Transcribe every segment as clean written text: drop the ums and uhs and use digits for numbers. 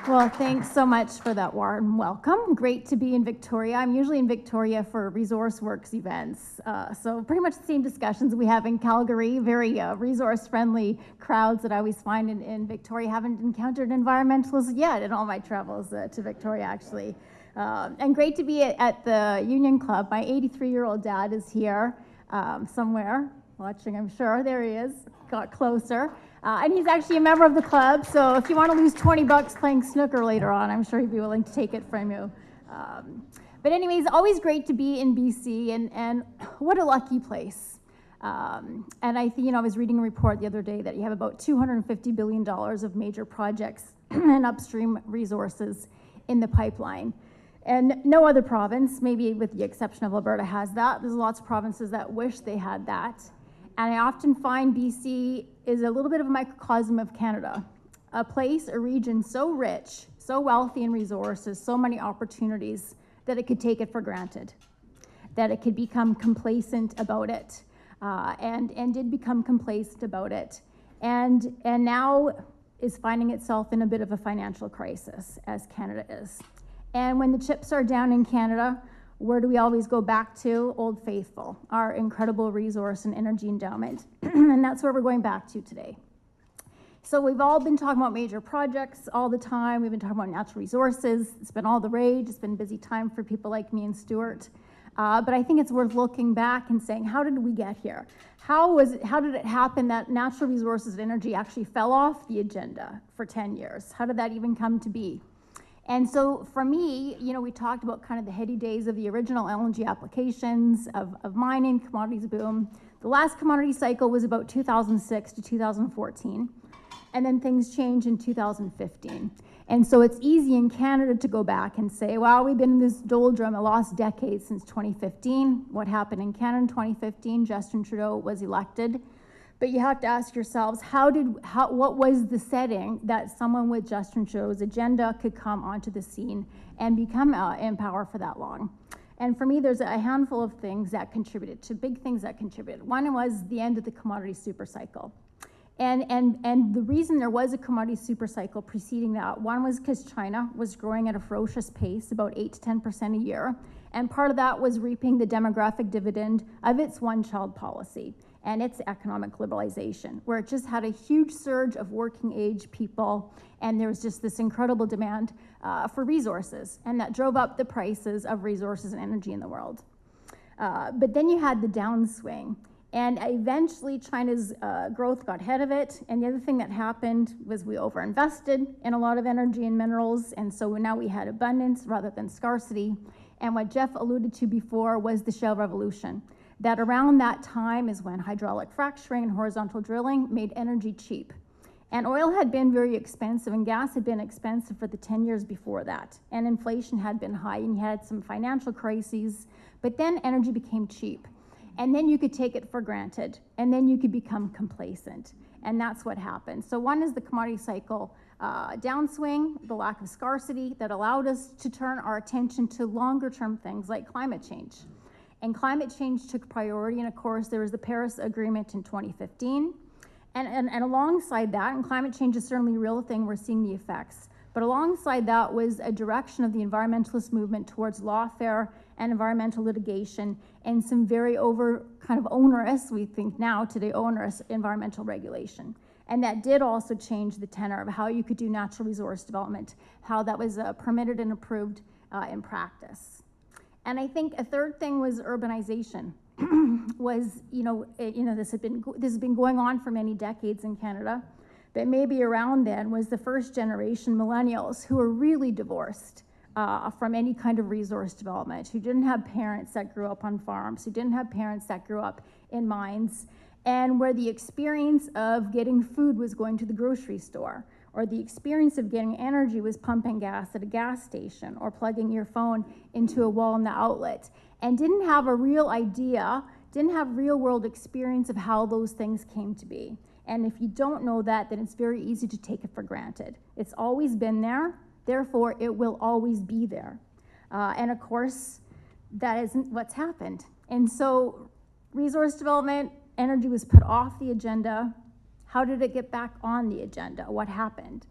Well, thanks so much for that warm welcome. Great to be in Victoria. I'm usually in Victoria for Resource Works events. So pretty much the same discussions we have in Calgary, very resource-friendly crowds that I always find in Victoria. Haven't encountered environmentalists yet in all my travels to Victoria, actually. And great to be at the Union Club. My 83-year-old dad is here somewhere, watching, I'm sure. There he is, got closer. And he's actually a member of the club, so if you want to lose 20 bucks playing snooker later on, I'm sure he'd be willing to take it from you. But anyways, always great to be in BC, and what a lucky place. And I think, I was reading a report the other day that you have about $250 billion of major projects and upstream resources in the pipeline. And no other province, maybe with the exception of Alberta, has that. There's lots of provinces that wish they had that. And I often find BC is a little bit of a microcosm of Canada, a place, a region so rich, so wealthy in resources, so many opportunities that it could take it for granted, that it could become complacent about it, and did become complacent about it, and now is finding itself in a bit of a financial crisis, as Canada is. And when the chips are down in Canada, where do we always go back to? Old Faithful, our incredible resource and energy endowment. And that's where we're going back to today. So we've all been talking about major projects all the time. We've been talking about natural resources. It's been all the rage. It's been a busy time for people like me and Stuart. But I think it's worth looking back and saying, how did we get here? How did it happen that natural resources and energy actually fell off the agenda for 10 years? How did that even come to be? And so for me, we talked about kind of the heady days of the original LNG applications, of mining, commodities boom. The last commodity cycle was about 2006 to 2014. And then things changed in 2015. And so it's easy in Canada to go back and say, well, we've been in this doldrum, a lost decade since 2015. What happened in Canada in 2015? Justin Trudeau was elected. But you have to ask yourselves, what was the setting that someone with Justin Trudeau's agenda could come onto the scene and become in power for that long? And for me, there's a handful of things that contributed, to big things that contributed. One was the end of the commodity supercycle. And the reason there was a commodity supercycle preceding that, one was because China was growing at a ferocious pace, about 8 to 10% a year. And part of that was reaping the demographic dividend of its one-child policy and its economic liberalization, where it just had a huge surge of working age people, and there was just this incredible demand for resources, and that drove up the prices of resources and energy in the world. But then you had the downswing, and eventually China's growth got ahead of it, and the other thing that happened was we overinvested in a lot of energy and minerals, and so now we had abundance rather than scarcity. And what Jeff alluded to before was the shale revolution. That around that time is when hydraulic fracturing and horizontal drilling made energy cheap. And oil had been very expensive, and gas had been expensive for the 10 years before that. And inflation had been high, and you had some financial crises, but then energy became cheap. And then you could take it for granted, and then you could become complacent. And that's what happened. So one is the commodity cycle downswing, the lack of scarcity that allowed us to turn our attention to longer term things like climate change. And climate change took priority, and of course there was the Paris Agreement in 2015. And alongside that, and climate change is certainly a real thing, we're seeing the effects, but alongside that was a direction of the environmentalist movement towards lawfare and environmental litigation and some very onerous, we think now today, onerous environmental regulation. And that did also change the tenor of how you could do natural resource development, how that was permitted and approved in practice. And I think a third thing was urbanization. This has been going on for many decades in Canada, but maybe around then was the first generation millennials who were really divorced from any kind of resource development, who didn't have parents that grew up on farms, who didn't have parents that grew up in mines, and where the experience of getting food was going to the grocery store, or the experience of getting energy was pumping gas at a gas station or plugging your phone into a wall in the outlet, and didn't have a real idea, didn't have real world experience of how those things came to be. And if you don't know that, then it's very easy to take it for granted. It's always been there, therefore it will always be there. And of course, that isn't what's happened. And so resource development, energy was put off the agenda. How did it get back on the agenda? What happened?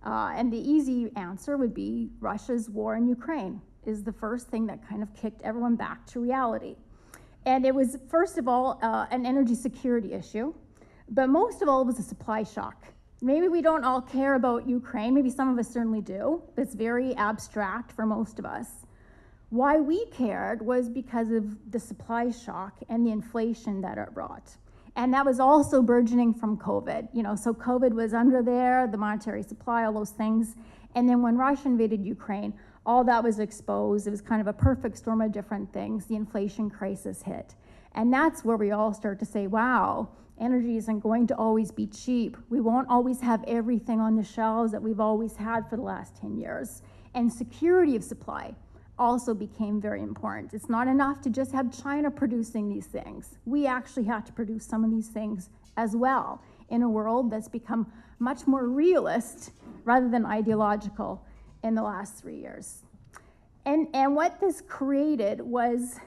And the easy answer would be Russia's war in Ukraine is the first thing that kind of kicked everyone back to reality. And it was, first of all, an energy security issue, but most of all, it was a supply shock. Maybe we don't all care about Ukraine, maybe some of us certainly do, but it's very abstract for most of us. Why we cared was because of the supply shock and the inflation that it brought. And that was also burgeoning from COVID. So COVID was under there, the monetary supply, all those things. And then when Russia invaded Ukraine, all that was exposed. It was kind of a perfect storm of different things. The inflation crisis hit. And that's where we all start to say, wow, energy isn't going to always be cheap. We won't always have everything on the shelves that we've always had for the last 10 years. And security of supply also became very important. It's not enough to just have China producing these things. We actually have to produce some of these things as well in a world that's become much more realist rather than ideological in the last 3 years. And what this created was,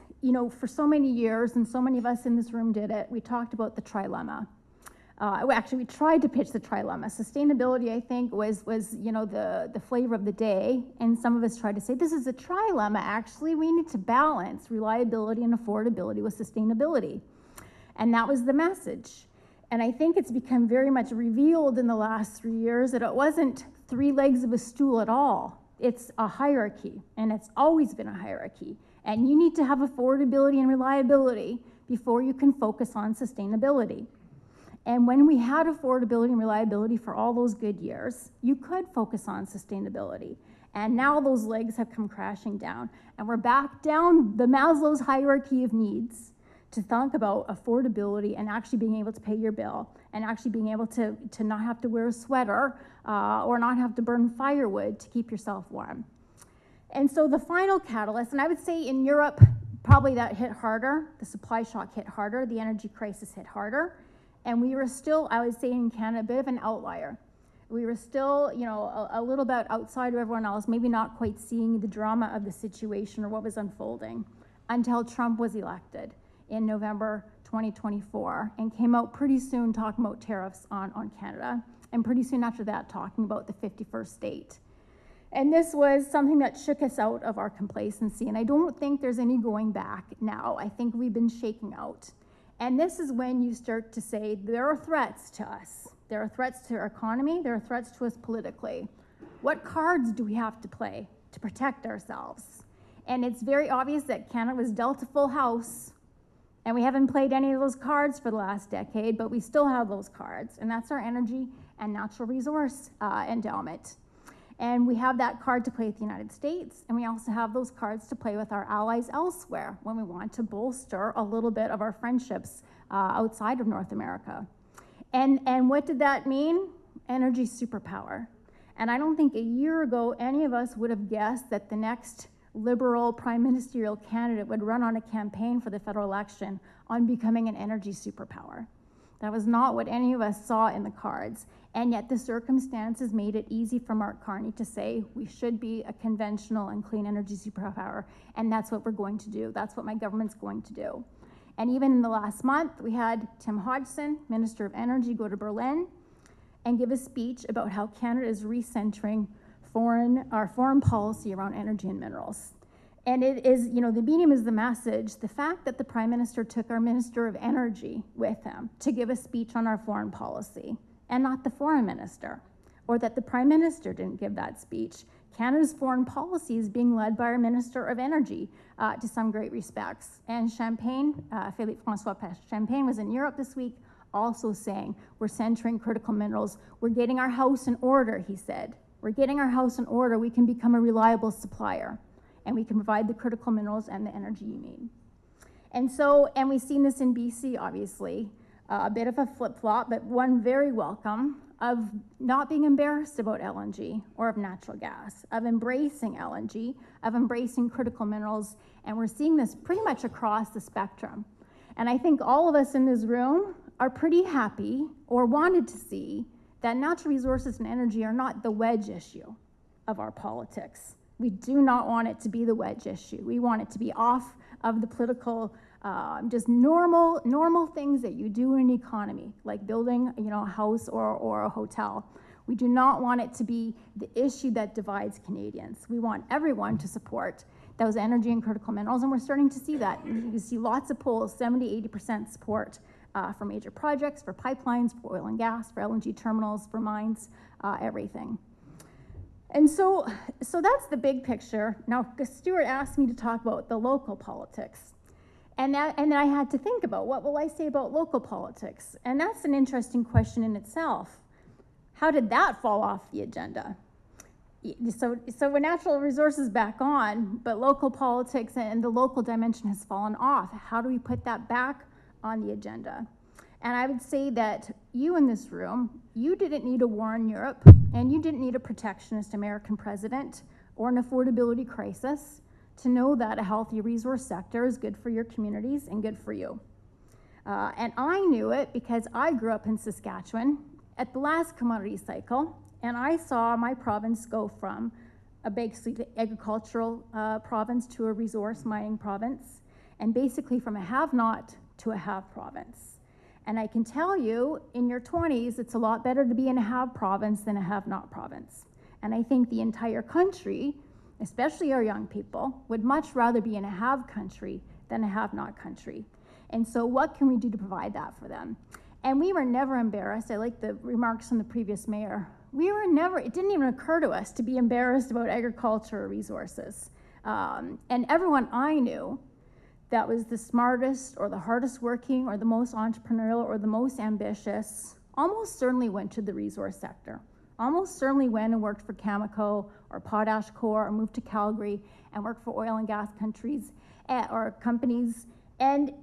for so many years, and so many of us in this room did it, we talked about the trilemma. We tried to pitch the trilemma. Sustainability, I think, was the flavor of the day, and some of us tried to say, this is a trilemma, actually. We need to balance reliability and affordability with sustainability. And that was the message. And I think it's become very much revealed in the last 3 years that it wasn't 3 legs of a stool at all. It's a hierarchy, and it's always been a hierarchy. And you need to have affordability and reliability before you can focus on sustainability. And when we had affordability and reliability for all those good years, you could focus on sustainability. And now those legs have come crashing down. And we're back down the Maslow's hierarchy of needs to think about affordability and actually being able to pay your bill and actually being able to not have to wear a sweater or not have to burn firewood to keep yourself warm. And so the final catalyst, and I would say in Europe, probably that hit harder. The supply shock hit harder. The energy crisis hit harder. And we were still, I would say in Canada, a bit of an outlier. We were still, a little bit outside of everyone else, maybe not quite seeing the drama of the situation or what was unfolding until Trump was elected in November 2024 and came out pretty soon talking about tariffs on Canada, and pretty soon after that talking about the 51st state. And this was something that shook us out of our complacency, and I don't think there's any going back now. I think we've been shaking out. And this is when you start to say, there are threats to us. There are threats to our economy. There are threats to us politically. What cards do we have to play to protect ourselves? And it's very obvious that Canada was dealt a full house, and we haven't played any of those cards for the last decade, but we still have those cards, and that's our energy and natural resource endowment. And we have that card to play with the United States, and we also have those cards to play with our allies elsewhere when we want to bolster a little bit of our friendships outside of North America. And what did that mean? Energy superpower. And I don't think a year ago any of us would have guessed that the next Liberal prime ministerial candidate would run on a campaign for the federal election on becoming an energy superpower. That was not what any of us saw in the cards. And yet the circumstances made it easy for Mark Carney to say we should be a conventional and clean energy superpower, and that's what we're going to do. That's what my government's going to do. And even in the last month, we had Tim Hodgson, Minister of Energy, go to Berlin and give a speech about how Canada is recentering our foreign policy around energy and minerals. And it is, the medium is the message. The fact that the Prime Minister took our Minister of Energy with him to give a speech on our foreign policy, and not the Foreign Minister, or that the Prime Minister didn't give that speech. Canada's foreign policy is being led by our Minister of Energy to some great respects. And Champagne, Philippe François Champagne was in Europe this week, also saying we're centering critical minerals. We're getting our house in order, he said. We're getting our house in order. We can become a reliable supplier, and we can provide the critical minerals and the energy you need. And we've seen this in BC, obviously, a bit of a flip-flop, but one very welcome, of not being embarrassed about LNG or of natural gas, of embracing LNG, of embracing critical minerals, and we're seeing this pretty much across the spectrum. And I think all of us in this room are pretty happy, or wanted to see, that natural resources and energy are not the wedge issue of our politics. We do not want it to be the wedge issue. We want it to be off of the political, just normal things that you do in an economy, like building, a house or a hotel. We do not want it to be the issue that divides Canadians. We want everyone to support those energy and critical minerals, and we're starting to see that. You can see lots of polls, 70–80% support for major projects, for pipelines, for oil and gas, for LNG terminals, for mines, everything. And so that's the big picture. Now, Stuart asked me to talk about the local politics. And then I had to think about, what will I say about local politics? And that's an interesting question in itself. How did that fall off the agenda? So when natural resources back on, but local politics and the local dimension has fallen off. How do we put that back on the agenda? And I would say that you in this room, you didn't need a war in Europe, and you didn't need a protectionist American president or an affordability crisis to know that a healthy resource sector is good for your communities and good for you. And I knew it because I grew up in Saskatchewan at the last commodity cycle, and I saw my province go from a basically agricultural province to a resource mining province, and basically from a have-not to a have province. And I can tell you, in your 20s, it's a lot better to be in a have province than a have-not province. And I think the entire country, especially our young people, would much rather be in a have country than a have-not country. And so what can we do to provide that for them? And we were never embarrassed. I like the remarks from the previous mayor. It didn't even occur to us to be embarrassed about agriculture or resources. And everyone I knew that was the smartest or the hardest working or the most entrepreneurial or the most ambitious almost certainly went to the resource sector. Almost certainly went and worked for Cameco or Potash Corps or moved to Calgary and worked for oil and gas countries or companies. And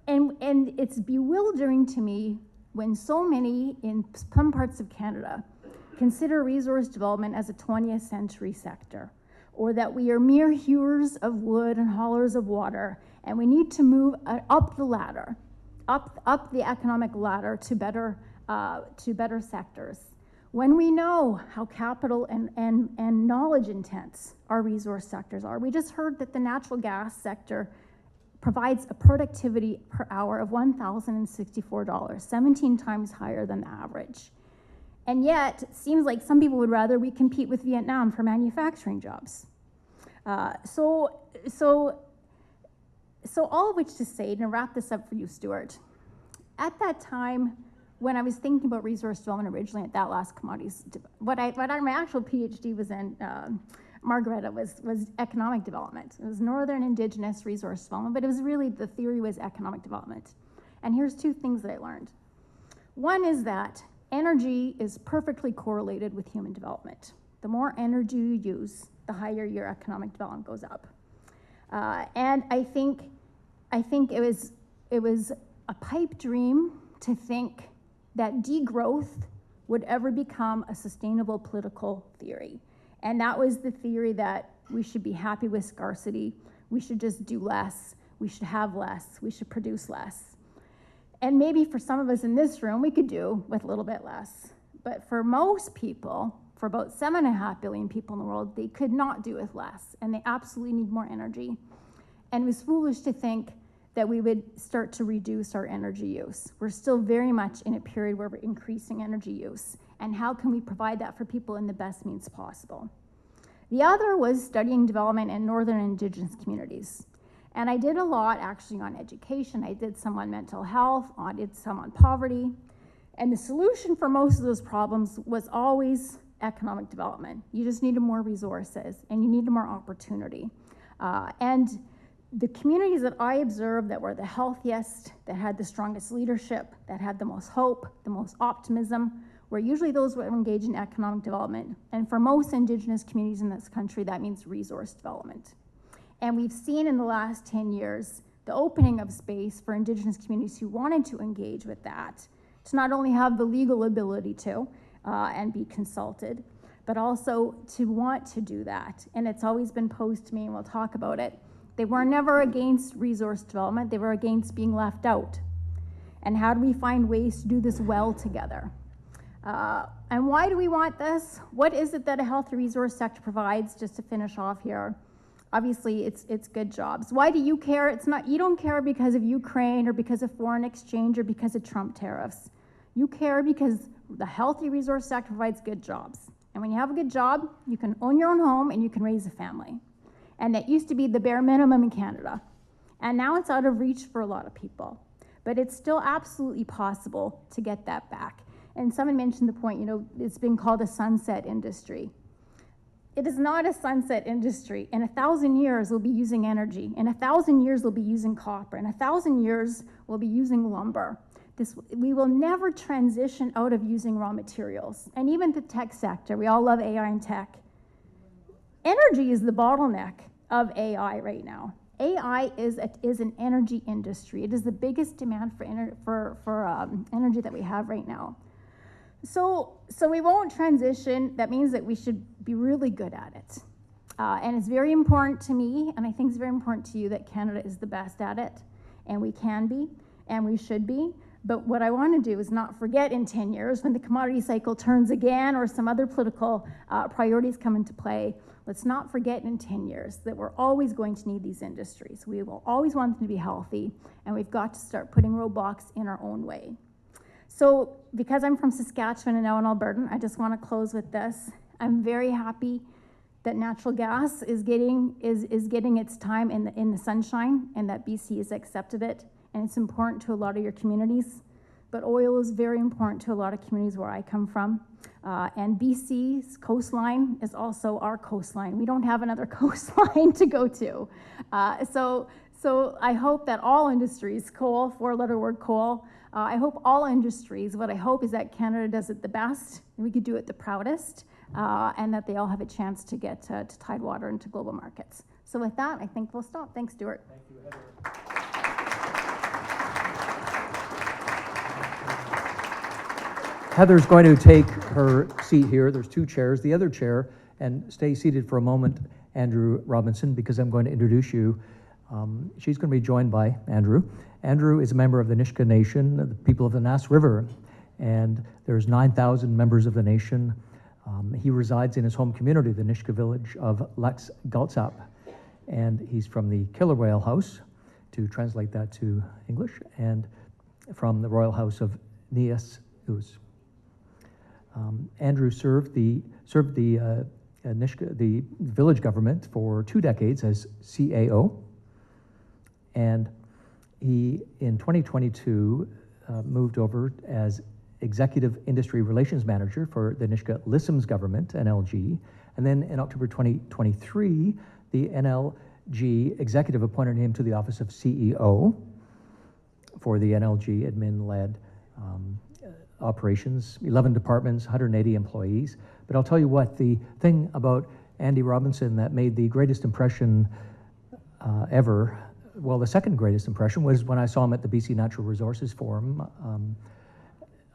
it's bewildering to me when so many in some parts of Canada consider resource development as a 20th century sector, or that we are mere hewers of wood and haulers of water, and we need to move up the ladder, up the economic ladder to better sectors. When we know how capital and knowledge intense our resource sectors are. We just heard that the natural gas sector provides a productivity per hour of $1,064, 17 times higher than the average. And yet, it seems like some people would rather we compete with Vietnam for manufacturing jobs. So all of which to say, to wrap this up for you, Stuart, at that time, when I was thinking about resource development originally at that last commodities, my actual PhD was in, Margaretta, was economic development. It was Northern Indigenous resource development, but it was really, the theory was economic development. And here's two things that I learned. One is that energy is perfectly correlated with human development. The more energy you use, the higher your economic development goes up. And I think it was a pipe dream to think that degrowth would ever become a sustainable political theory. And that was the theory that we should be happy with scarcity, we should just do less, we should have less, we should produce less. And maybe for some of us in this room, we could do with a little bit less. But for most people, for about 7.5 billion people in the world, they could not do with less, and they absolutely need more energy. And it was foolish to think that we would start to reduce our energy use. We're still very much in a period where we're increasing energy use. And how can we provide that for people in the best means possible? The other was studying development in Northern Indigenous communities. And I did a lot actually on education. I did some on mental health, I did some on poverty. And the solution for most of those problems was always economic development. You just needed more resources and you needed more opportunity. And the communities that I observed that were the healthiest, that had the strongest leadership, that had the most hope, the most optimism, were usually those who were engaged in economic development. And for most Indigenous communities in this country, that means resource development. And we've seen in the last 10 years the opening of space for Indigenous communities who wanted to engage with that, to not only have the legal ability to and be consulted, but also to want to do that. And it's always been posed to me, and we'll talk about it. They were never against resource development, they were against being left out. And how do we find ways to do this well together? And why do we want this? What is it that a healthy resource sector provides, just to finish off here? Obviously, it's good jobs. Why do you care? It's not, you don't care because of Ukraine or because of foreign exchange or because of Trump tariffs. You care because The healthy resource sector provides good jobs. And when you have a good job, you can own your own home and you can raise a family. And that used to be the bare minimum in Canada. And now it's out of reach for a lot of people. But it's still absolutely possible to get that back. And someone mentioned the point, it's been called a sunset industry. It is not a sunset industry. In 1,000 years, we'll be using energy. In 1,000 years, we'll be using copper. In 1,000 years, we'll be using lumber. We will never transition out of using raw materials. And even the tech sector, we all love AI and tech. Energy is the bottleneck of AI right now. AI is an energy industry. It is the biggest demand for energy that we have right now. So we won't transition. That means that we should be really good at it. And it's very important to me, and I think it's very important to you, that Canada is the best at it. And we can be, and we should be. But what I want to do is not forget in 10 years, when the commodity cycle turns again or some other political priorities come into play, let's not forget in 10 years that we're always going to need these industries. We will always want them to be healthy, and we've got to start putting roadblocks in our own way. So because I'm from Saskatchewan and now in Alberta, I just want to close with this. I'm very happy that natural gas is getting its time in the sunshine, and that BC has accepted it. And it's important to a lot of your communities, but oil is very important to a lot of communities where I come from. And BC's coastline is also our coastline. We don't have another coastline to go to. So I hope that all industries, coal, four-letter word coal, I hope all industries, what I hope is that Canada does it the best, and we could do it the proudest, and that they all have a chance to get to Tidewater and to global markets. So with that, I think we'll stop. Thanks, Stuart. Thank you, Heather. Heather's going to take her seat here. There's two chairs. The other chair, and stay seated for a moment, Andrew Robinson, because I'm going to introduce you. She's going to be joined by Andrew. Andrew is a member of the Nisga'a Nation, the people of the Nass River, and there's 9,000 members of the nation. He resides in his home community, the Nisga'a village of Lex Galtsap, and he's from the Killer Whale House, to translate that to English, and from the Royal House of Nias Uz. Andrew served the Nisga'a, the village government for 2 decades as CAO, and he, in 2022, moved over as Executive Industry Relations Manager for the Nisga'a Lisims Government, NLG, and then in October 2023, the NLG executive appointed him to the office of CEO for the NLG admin-led operations, 11 departments, 180 employees. But I'll tell you what, the thing about Andy Robinson that made the greatest impression ever, well, the second greatest impression was when I saw him at the BC Natural Resources Forum,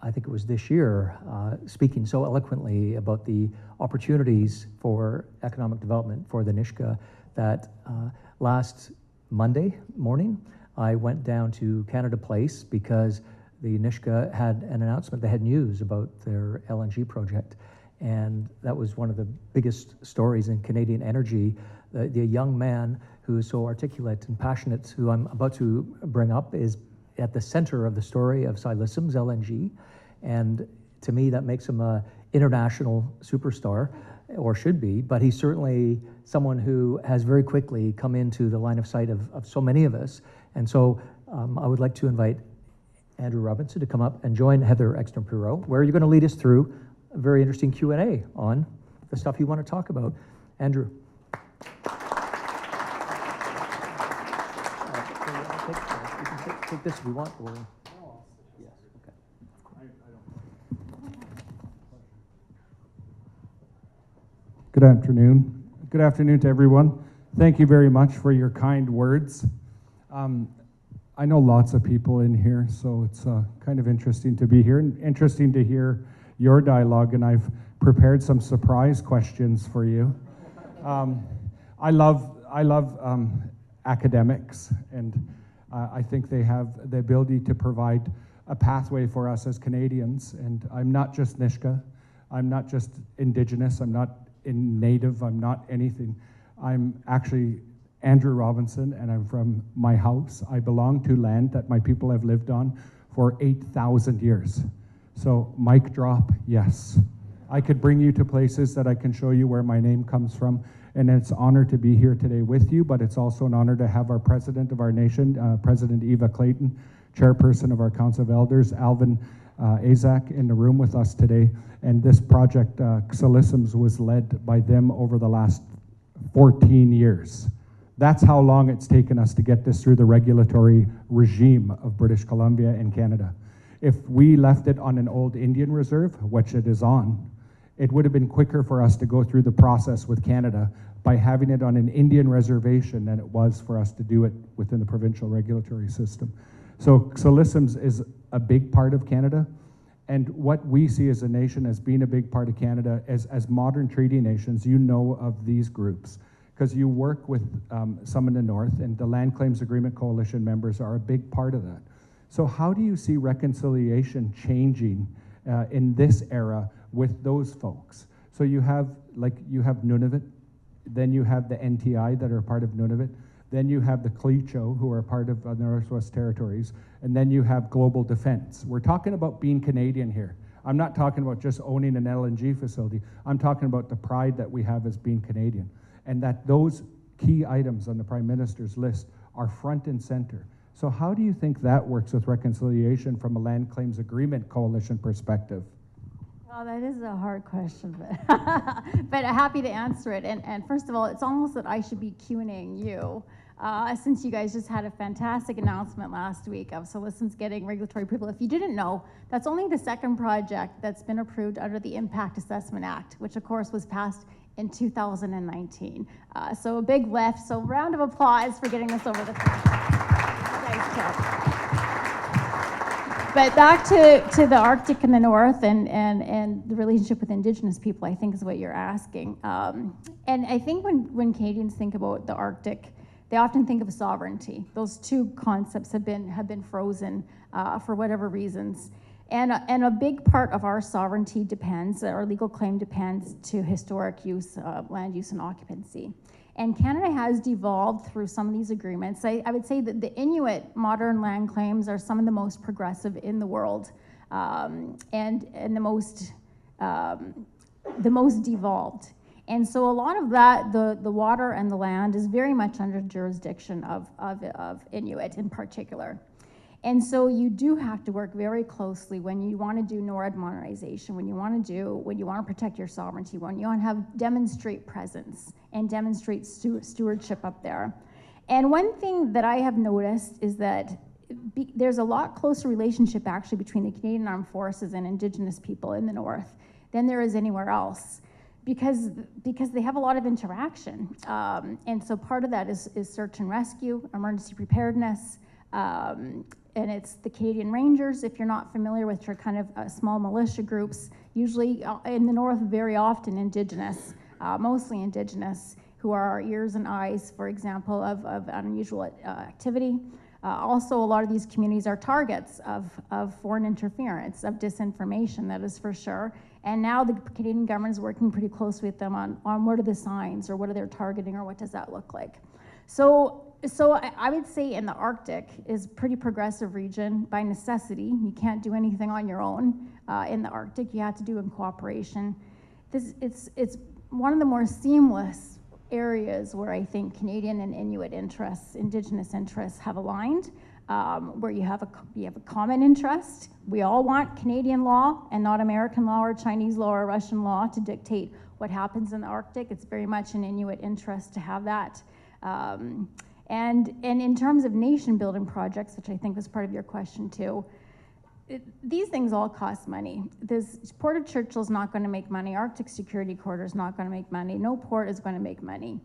I think it was this year, speaking so eloquently about the opportunities for economic development for the Nisga'a, that last Monday morning, I went down to Canada Place because the Nisga'a had an announcement, they had news about their LNG project, and that was one of the biggest stories in Canadian energy. The young man who is so articulate and passionate, who I'm about to bring up, is at the center of the story of Lisims LNG, and to me that makes him an international superstar, or should be, but he's certainly someone who has very quickly come into the line of sight of so many of us. And so I would like to invite Andrew Robinson to come up and join Heather Exner-Pirot, where you're going to lead us through a very interesting Q&A on the stuff you want to talk about. Andrew. You can take this if you want. Or... Yes, okay. Good afternoon. Good afternoon to everyone. Thank you very much for your kind words. I know lots of people in here, so it's kind of interesting to be here and interesting to hear your dialogue, and I've prepared some surprise questions for you. I love academics, and I think they have the ability to provide a pathway for us as Canadians, and I'm not just Nisga'a, I'm not just Indigenous, I'm not Native, I'm not anything. I'm actually Andrew Robinson, and I'm from my house. I belong to land that my people have lived on for 8,000 years. So mic drop, yes. I could bring you to places that I can show you where my name comes from, and it's an honor to be here today with you, but it's also an honor to have our president of our nation, President Eva Clayton, chairperson of our Council of Elders, Alvin Azak, in the room with us today. And this project, Nisga'a Lisims, was led by them over the last 14 years. That's how long it's taken us to get this through the regulatory regime of British Columbia and Canada. If we left it on an old Indian reserve, which it is on, it would have been quicker for us to go through the process with Canada by having it on an Indian reservation than it was for us to do it within the provincial regulatory system. So Nisga'a Lisims is a big part of Canada, and what we see as a nation as being a big part of Canada, as modern treaty nations, you know of these groups, because you work with some in the north, and the Land Claims Agreement Coalition members are a big part of that. So how do you see reconciliation changing in this era with those folks? So you have Nunavut, then you have the NTI that are part of Nunavut, then you have the Clecho, who are part of the Northwest Territories, and then you have Global Defense. We're talking about being Canadian here. I'm not talking about just owning an LNG facility. I'm talking about the pride that we have as being Canadian, and that those key items on the Prime Minister's list are front and center. So how do you think that works with reconciliation from a Land Claims Agreement Coalition perspective? Well, that is a hard question, but, but I'm happy to answer it. And first of all, it's almost that I should be Q&Aing you, since you guys just had a fantastic announcement last week of Nisga'a Lisims getting regulatory approval. If you didn't know, that's only the second project that's been approved under the Impact Assessment Act, which of course was passed in 2019. So a big lift. So round of applause for getting this over the finish. But back to the Arctic and the North and the relationship with Indigenous people, I think is what you're asking. And I think when Canadians think about the Arctic, they often think of sovereignty. Those two concepts have been frozen for whatever reasons. And a big part of our sovereignty depends, our legal claim depends to historic use, land use and occupancy. And Canada has devolved through some of these agreements. I would say that the Inuit modern land claims are some of the most progressive in the world, and the most devolved. And so a lot of that, the water and the land is very much under jurisdiction of Inuit in particular. And so you do have to work very closely when you want to do NORAD modernization, when you want to protect your sovereignty, when you want to demonstrate presence and demonstrate stewardship up there. And one thing that I have noticed is that there's a lot closer relationship actually between the Canadian Armed Forces and Indigenous people in the North than there is anywhere else, because they have a lot of interaction. And so part of that is search and rescue, emergency preparedness, and it's the Canadian Rangers, if you're not familiar with your kind of small militia groups, usually in the North, very often Indigenous, mostly Indigenous, who are our ears and eyes, for example, of unusual activity. Also, a lot of these communities are targets of foreign interference, of disinformation, that is for sure. And now the Canadian government is working pretty closely with them on what are the signs, or what are they targeting, or what does that look like. So I would say in the Arctic is a pretty progressive region by necessity. You can't do anything on your own in the Arctic. You have to do in cooperation. It's one of the more seamless areas where I think Canadian and Inuit interests, Indigenous interests, have aligned, where you have a common interest. We all want Canadian law and not American law or Chinese law or Russian law to dictate what happens in the Arctic. It's very much an Inuit interest to have that. And in terms of nation building projects, which I think was part of your question too, these things all cost money. This Port of Churchill is not going to make money. Arctic Security Corridor is not going to make money. No port is going to make money.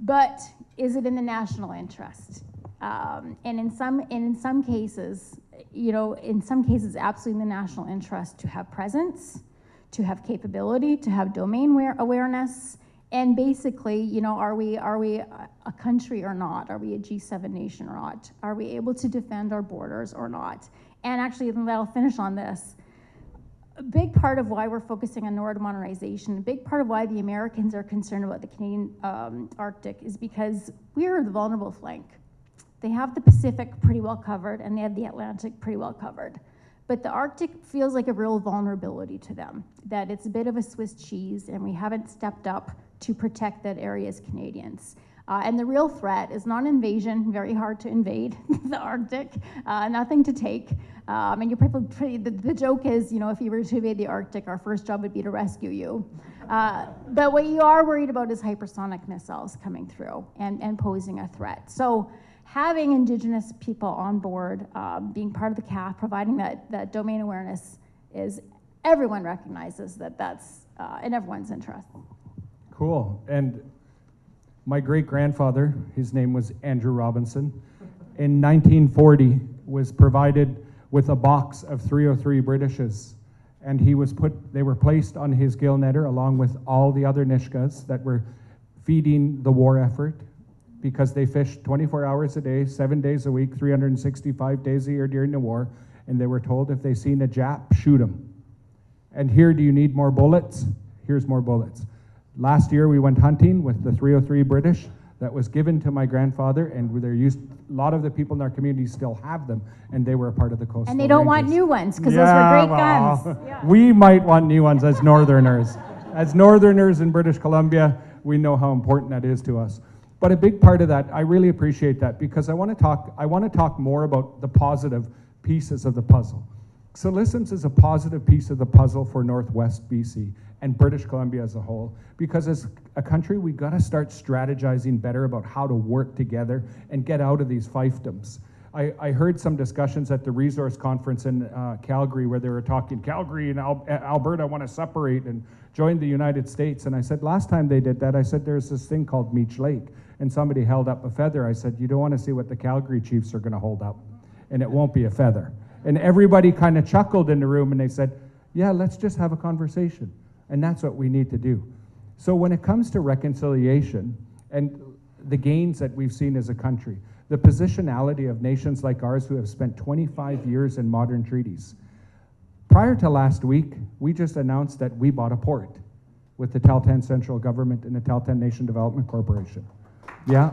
But is it in the national interest? And in some cases, absolutely in the national interest to have presence, to have capability, to have domain awareness. And basically, are we a country or not? Are we a G7 nation or not? Are we able to defend our borders or not? And actually, I'll finish on this. A big part of why we're focusing on NORAD modernization, a big part of why the Americans are concerned about the Canadian Arctic is because we're the vulnerable flank. They have the Pacific pretty well covered, and they have the Atlantic pretty well covered. But the Arctic feels like a real vulnerability to them, that it's a bit of a Swiss cheese, and we haven't stepped up to protect that area as Canadians. And the real threat is not invasion, very hard to invade the Arctic, nothing to take. And you're probably, the joke is, if you were to invade the Arctic, our first job would be to rescue you. But what you are worried about is hypersonic missiles coming through and posing a threat. So having Indigenous people on board, being part of the CAF, providing that domain awareness is, everyone recognizes that that's in everyone's interest. Cool. And my great-grandfather, his name was Andrew Robinson, in 1940 was provided with a box of 303 Britishes, and they were placed on his gill netter along with all the other Nisga's that were feeding the war effort, because they fished 24 hours a day, 7 days a week, 365 days a year during the war, and they were told if they seen a Jap, shoot them. And here, do you need more bullets? Here's more bullets. Last year we went hunting with the 303 British that was given to my grandfather, and they're used, a lot of the people in our community still have them, and they were a part of the coastal And they don't want Rangers. new ones, because those were great guns. Yeah. We might want new ones as Northerners. As Northerners in British Columbia, we know how important that is to us. But a big part of that, I really appreciate that, because I want to talk more about the positive pieces of the puzzle. So Lisims is a positive piece of the puzzle for Northwest BC and British Columbia as a whole, because as a country, we got to start strategizing better about how to work together and get out of these fiefdoms. I heard some discussions at the resource conference in Calgary where they were talking, Calgary and Alberta want to separate and join the United States. And I said, last time they did that, I said, there's this thing called Meech Lake. And somebody held up a feather. I said, you don't want to see what the Calgary Chiefs are going to hold up. And it won't be a feather. And everybody kind of chuckled in the room, and they said, yeah, let's just have a conversation. And that's what we need to do. So when it comes to reconciliation and the gains that we've seen as a country, the positionality of nations like ours who have spent 25 years in modern treaties. Prior to last week, we just announced that we bought a port with the Tahltan Central Government and the Tahltan Nation Development Corporation. Yeah.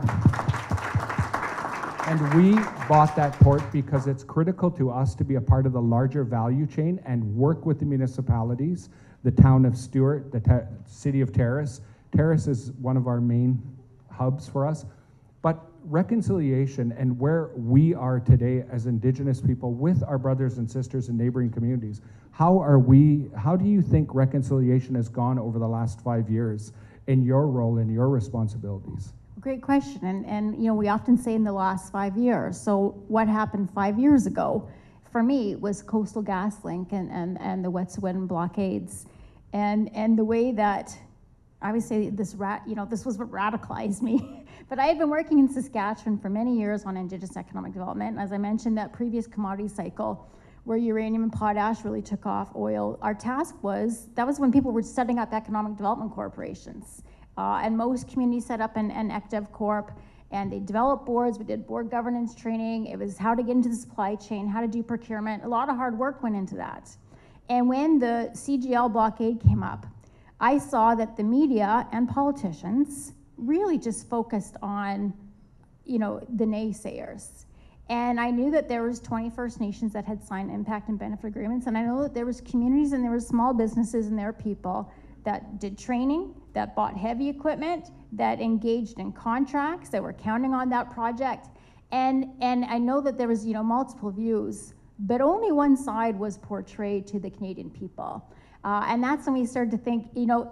And we bought that port because it's critical to us to be a part of the larger value chain and work with the municipalities, the town of Stewart, the city of Terrace. Terrace is one of our main hubs for us. But reconciliation and where we are today as Indigenous people with our brothers and sisters in neighboring communities, how do you think reconciliation has gone over the last 5 years in your role and your responsibilities? Great question, and we often say in the last 5 years. So what happened 5 years ago, for me, was Coastal GasLink and the Wet'suwet'en blockades, and the way that I would say this was what radicalized me. But I had been working in Saskatchewan for many years on Indigenous economic development. As I mentioned, that previous commodity cycle where uranium and potash really took off, oil, our task was, that was when people were setting up economic development corporations. And most communities set up an ECDEV Corp, and they developed boards. We did board governance training. It was how to get into the supply chain, how to do procurement. A lot of hard work went into that. And when the CGL blockade came up, I saw that the media and politicians really just focused on, the naysayers. And I knew that there was 20 First Nations that had signed impact and benefit agreements, and I know that there was communities and there was small businesses and their people that did training, that bought heavy equipment, that engaged in contracts, that were counting on that project. And I know that there was, multiple views, but only one side was portrayed to the Canadian people. And that's when we started to think, on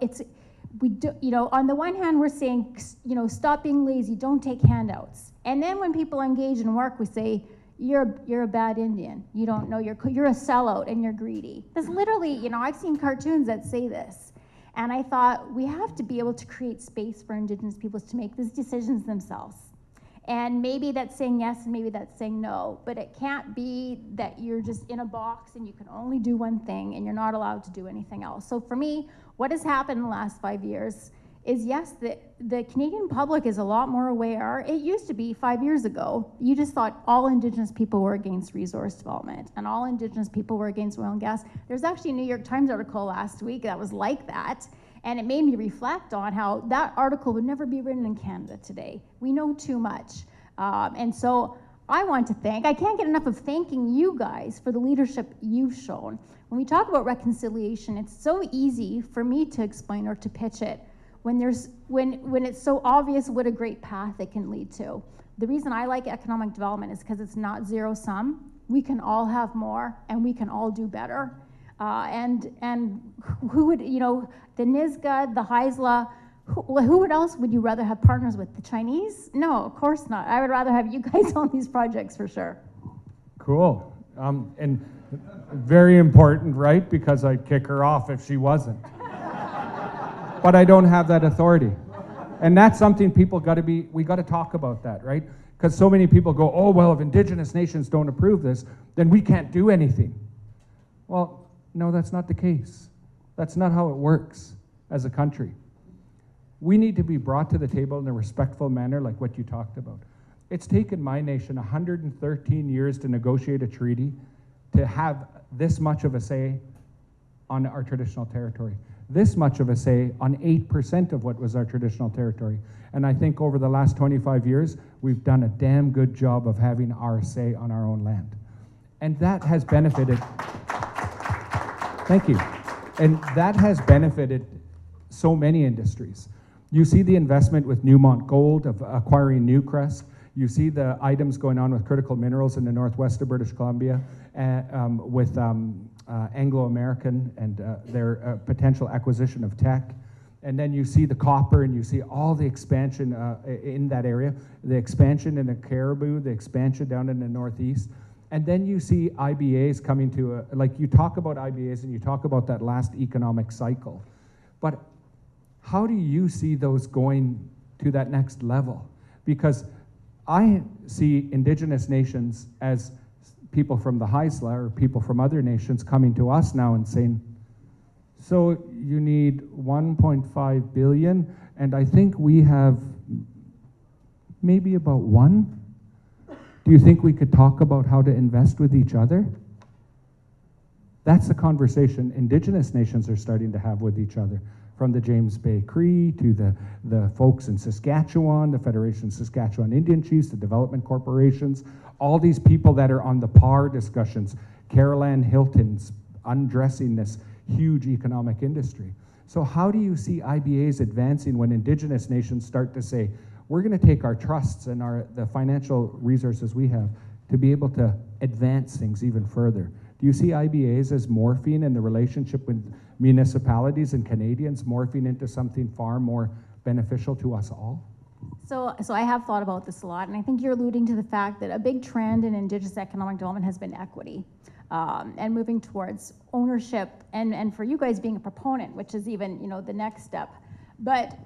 the one hand, we're saying, stop being lazy, don't take handouts. And then when people engage in work, we say, you're a bad Indian. You don't know, you're a sellout and you're greedy. That's literally, I've seen cartoons that say this. And I thought, we have to be able to create space for Indigenous peoples to make these decisions themselves. And maybe that's saying yes and maybe that's saying no, but it can't be that you're just in a box and you can only do one thing and you're not allowed to do anything else. So for me, what has happened in the last 5 years is, yes, the Canadian public is a lot more aware. It used to be 5 years ago, you just thought all Indigenous people were against resource development and all Indigenous people were against oil and gas. There's actually a New York Times article last week that was like that, and it made me reflect on how that article would never be written in Canada today. We know too much. And so I want to thank. I can't get enough of thanking you guys for the leadership you've shown. When we talk about reconciliation, it's so easy for me to explain or to pitch it when it's so obvious what a great path it can lead to. The reason I like economic development is because it's not zero sum. We can all have more, and we can all do better. And who would, the Nisga'a, the Haisla, who else would you rather have partners with? The Chinese? No, of course not. I would rather have you guys on these projects for sure. Cool. And very important, right? Because I'd kick her off if she wasn't. But I don't have that authority. And that's something we got to talk about that, right? Because so many people go, oh, well, if Indigenous nations don't approve this, then we can't do anything. Well, no, that's not the case. That's not how it works as a country. We need to be brought to the table in a respectful manner like what you talked about. It's taken my nation 113 years to negotiate a treaty to have this much of a say on our traditional territory, this much of a say on 8% of what was our traditional territory. And I think over the last 25 years, we've done a damn good job of having our say on our own land. And that has benefited, thank you, and that has benefited so many industries. You see the investment with Newmont Gold of acquiring Newcrest. You see the items going on with critical minerals in the northwest of British Columbia with Anglo American and their potential acquisition of Teck. And then you see the copper, and you see all the expansion in that area, the expansion in the Caribou, the expansion down in the northeast. And then you see IBAs coming to, like you talk about IBAs and you talk about that last economic cycle. But how do you see those going to that next level? Because I see Indigenous nations as people from the Haisla or people from other nations coming to us now and saying, so you need 1.5 billion, and I think we have maybe about 1. Do you think we could talk about how to invest with each other? That's the conversation Indigenous nations are starting to have with each other. From the James Bay Cree to the folks in Saskatchewan, the Federation of Saskatchewan Indian Chiefs, the development corporations, all these people that are on the PAR discussions, Carol Ann Hilton's undressing this huge economic industry. So how do you see IBAs advancing when Indigenous nations start to say, we're going to take our trusts and the financial resources we have to be able to advance things even further? Do you see IBAs as morphine in the relationship with municipalities and Canadians morphing into something far more beneficial to us all? So I have thought about this a lot, and I think you're alluding to the fact that a big trend in Indigenous economic development has been equity and moving towards ownership, and for you guys being a proponent, which is even the next step. But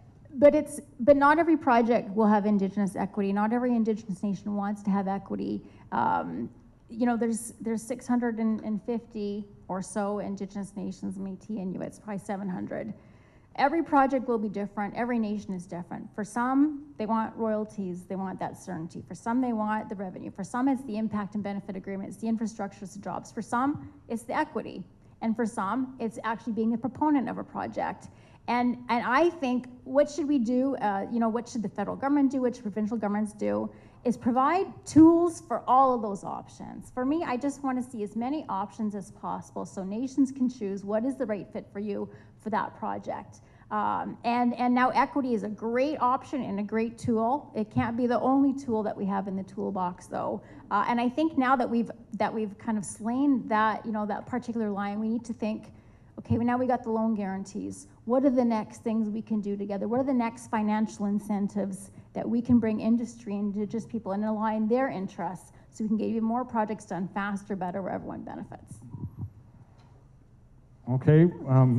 not every project will have Indigenous equity. Not every Indigenous nation wants to have equity. There's 650 or so Indigenous nations, Métis, Inuit, probably 700. Every project will be different. Every nation is different. For some, they want royalties. They want that certainty. For some, they want the revenue. For some, it's the impact and benefit agreement. It's the infrastructure, it's the jobs. For some, it's the equity. And for some, it's actually being a proponent of a project. And I think, what should we do? What should the federal government do? What should provincial governments do? Is provide tools for all of those options. For me, I just want to see as many options as possible so nations can choose what is the right fit for you for that project. And now equity is a great option and a great tool. It can't be the only tool that we have in the toolbox, though. And I think now that we've kind of slain that that particular line, we need to think, okay, now we got the loan guarantees. What are the next things we can do together? What are the next financial incentives that we can bring industry and Indigenous people and align their interests so we can get even more projects done faster, better, where everyone benefits? Okay,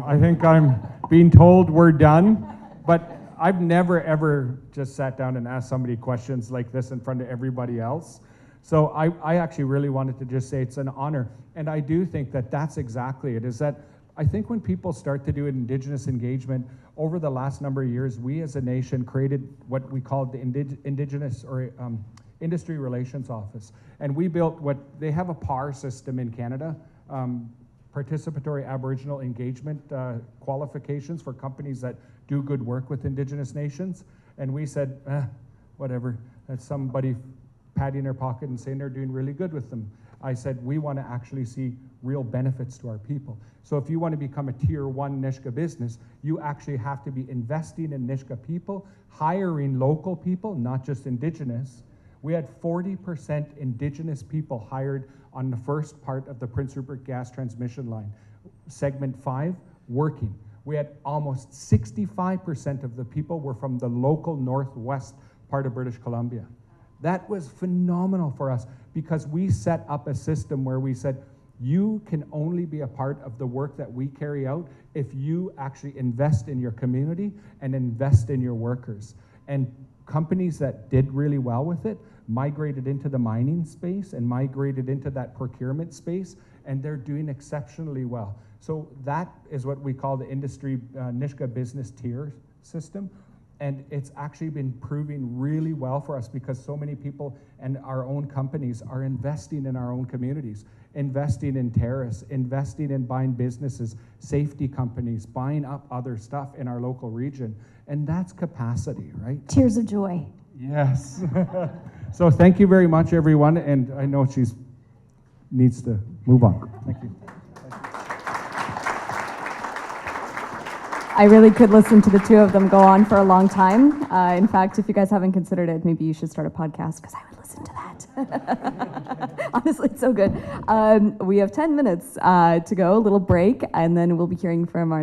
I think I'm being told we're done, but I've never ever just sat down and asked somebody questions like this in front of everybody else. So I actually really wanted to just say it's an honor. And I do think that that's exactly it, is that I think when people start to do Indigenous engagement, over the last number of years, we as a nation created what we called the Indigenous or Industry Relations Office. And we built they have a PAR system in Canada, participatory Aboriginal engagement qualifications for companies that do good work with Indigenous nations. And we said, whatever, that's somebody patting their pocket and saying they're doing really good with them. I said, we want to actually see real benefits to our people. So if you want to become a tier 1 Nisga'a business, you actually have to be investing in Nisga'a people, hiring local people, not just Indigenous. We had 40% Indigenous people hired on the first part of the Prince Rupert gas transmission line. Segment 5, working. We had almost 65% of the people were from the local northwest part of British Columbia. That was phenomenal for us because we set up a system where we said, you can only be a part of the work that we carry out if you actually invest in your community and invest in your workers. And companies that did really well with it migrated into the mining space and migrated into that procurement space, and they're doing exceptionally well. So that is what we call the industry Nisga'a business tier system. And it's actually been proving really well for us because so many people and our own companies are investing in our own communities, investing in terrace, investing in buying businesses, safety companies, buying up other stuff in our local region. And that's capacity, right? Tears of joy. Yes. So thank you very much, everyone. And I know she needs to move on. Thank you. I really could listen to the two of them go on for a long time. In fact, if you guys haven't considered it, maybe you should start a podcast because I would listen to that. Honestly, it's so good. We have 10 minutes to go, a little break, and then we'll be hearing from our next